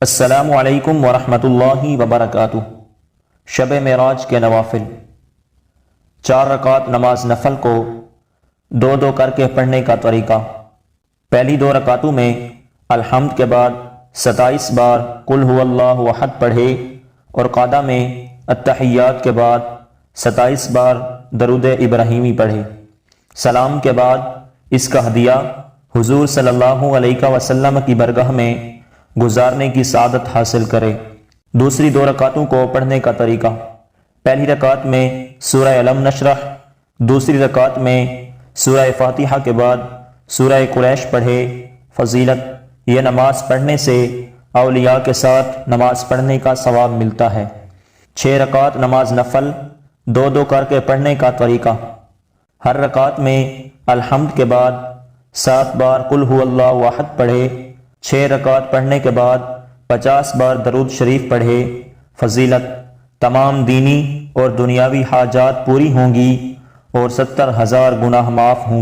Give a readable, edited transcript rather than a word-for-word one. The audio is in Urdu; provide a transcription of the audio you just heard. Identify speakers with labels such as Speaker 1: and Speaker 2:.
Speaker 1: السلام علیکم ورحمۃ اللہ وبرکاتہ۔ شب معراج کے نوافل۔ 4 رکعت نماز نفل کو 2 کر کے پڑھنے کا طریقہ۔ پہلی 2 رکعتوں میں الحمد کے بعد 27 بار قل هو اللہ احد پڑھے اور قعدہ میں التحیات کے بعد 27 بار درود ابراہیمی پڑھے۔ سلام کے بعد اس کا ہدیہ حضور صلی اللہ علیہ وسلم کی برگاہ میں گزارنے کی سعادت حاصل کرے۔ دوسری 2 رکعتوں کو پڑھنے کا طریقہ۔ پہلی رکعت میں سورہ علم نشرح، دوسری رکعت میں سورہ فاتحہ کے بعد سورہ قریش پڑھے۔ فضیلت: یہ نماز پڑھنے سے اولیاء کے ساتھ نماز پڑھنے کا ثواب ملتا ہے۔ 6 رکعت نماز نفل 2 کر کے پڑھنے کا طریقہ۔ ہر رکعت میں الحمد کے بعد 7 بار قل هو اللہ احد پڑھے۔ 6 رکعت پڑھنے کے بعد 50 بار درود شریف پڑھے۔ فضیلت: تمام دینی اور دنیاوی حاجات پوری ہوں گی اور 70,000 گناہ معاف ہوں گے۔